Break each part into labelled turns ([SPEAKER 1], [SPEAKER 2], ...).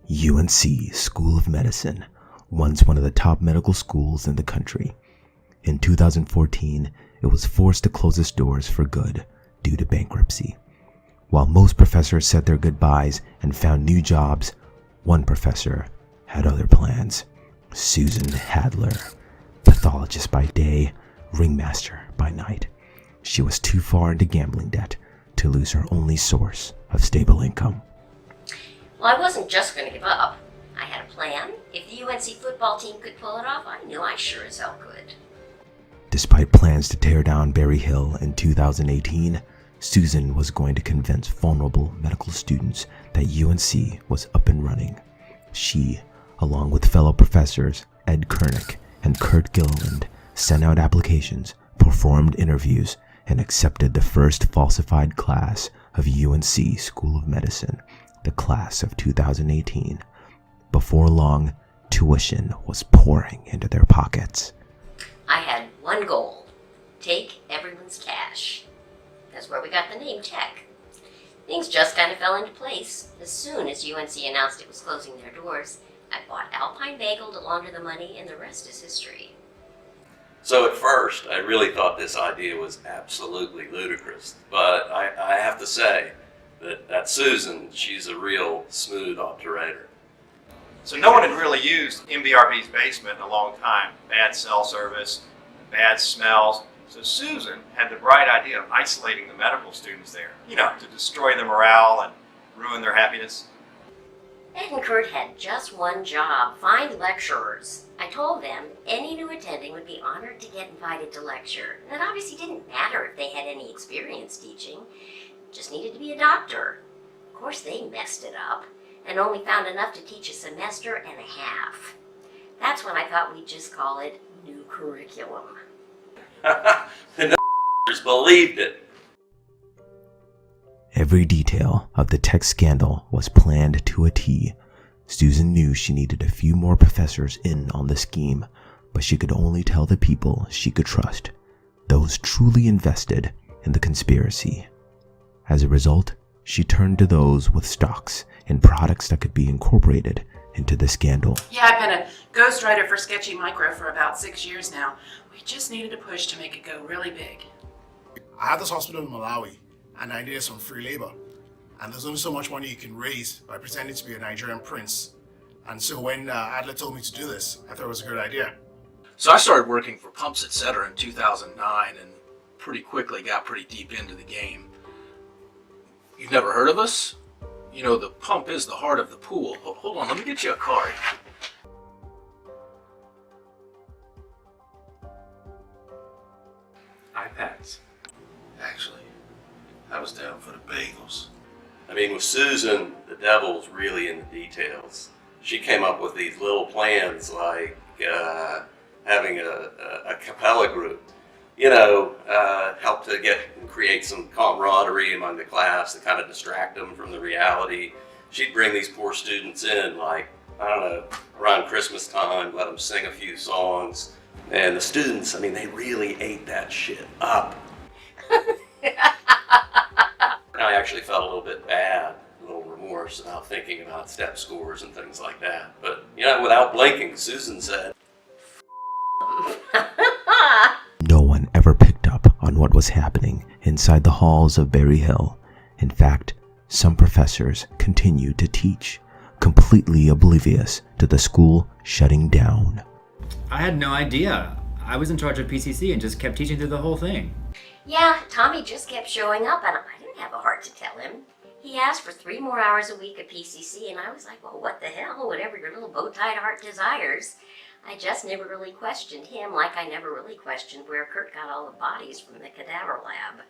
[SPEAKER 1] UNC School of Medicine, once one of the top medical schools in the country. In 2014, it was forced to close its doors for good due to bankruptcy. While most professors said their goodbyes and found new jobs, one professor had other plans. Susan Hadler, pathologist by day, ringmaster by night. She was too far into gambling debt to lose her only source of stable income.
[SPEAKER 2] Well, I wasn't just going to give up. I had a plan. If the UNC football team could pull it off, I knew I sure as hell could.
[SPEAKER 1] Despite plans to tear down Berry Hill in 2018, Susan was going to convince vulnerable medical students that UNC was up and running. She, along with fellow professors Ed Kernick and Kurt Gilliland, sent out applications, performed interviews, and accepted the first falsified class of UNC School of Medicine, the class of 2018. Before long, tuition was pouring into their pockets.
[SPEAKER 2] I had one goal: take everyone's cash. That's where we got the name Tech. Things just kind of fell into place. As soon as UNC announced it was closing their doors, I bought Alpine Bagel to launder the money, and the rest is history.
[SPEAKER 3] So at first, I really thought this idea was absolutely ludicrous. But I have to say that Susan, she's a real smooth operator.
[SPEAKER 4] So no one had really used MBRB's basement in a long time. Bad cell service, bad smells. So Susan had the bright idea of isolating the medical students there, to destroy their morale and ruin their happiness.
[SPEAKER 2] Ed and Kurt had just one job: find lecturers. I told them any new attending would be honored to get invited to lecture. And it obviously didn't matter if they had any experience teaching. Just needed to be a doctor. Of course, they messed it up and only found enough to teach a semester and a half. That's when I thought we'd just call it new curriculum.
[SPEAKER 3] The n***ers believed it.
[SPEAKER 1] Every detail of the Tech scandal was planned to a T. Susan knew she needed a few more professors in on the scheme, but she could only tell the people she could trust, those truly invested in the conspiracy. As a result, she turned to those with stocks in products that could be incorporated into the scandal.
[SPEAKER 5] Yeah, I've been a ghostwriter for Sketchy Micro for about 6 years now. We just needed a push to make it go really big.
[SPEAKER 6] I have this hospital in Malawi, and I needed some free labor. And there's only so much money you can raise by pretending to be a Nigerian prince. And so when Adler told me to do this, I thought it was a good idea.
[SPEAKER 7] So I started working for Pumps Etc. in 2009 and pretty quickly got pretty deep into the game. You've never heard of us? The pump is the heart of the pool. Hold on, let me get you a card.
[SPEAKER 4] iPads.
[SPEAKER 7] Actually, I was down for the bagels.
[SPEAKER 3] I mean, with Susan, the devil's really in the details. She came up with these little plans like having a cappella group, help to get and create some camaraderie among the class to kind of distract them from the reality. She'd bring these poor students in, like, I don't know, around Christmas time, let them sing a few songs. And the students, they really ate that shit up. I actually felt a little bit bad, a little remorse about thinking about step scores and things like that. But, without blinking, Susan said,
[SPEAKER 1] No one ever picked up on what was happening inside the halls of Berry Hill. In fact, some professors continued to teach, completely oblivious to the school shutting down.
[SPEAKER 8] I had no idea. I was in charge of PCC and just kept teaching through the whole thing.
[SPEAKER 2] Yeah, Tommy just kept showing up, and I didn't have a heart to tell him. He asked for 3 more hours a week at PCC, and I was like, well, what the hell, whatever your little bow-tied heart desires. I just never really questioned him, like I never really questioned where Kurt got all the bodies from the cadaver lab.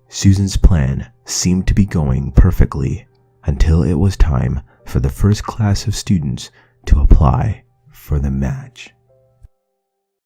[SPEAKER 1] Susan's plan seemed to be going perfectly until it was time for the first class of students to apply for the match.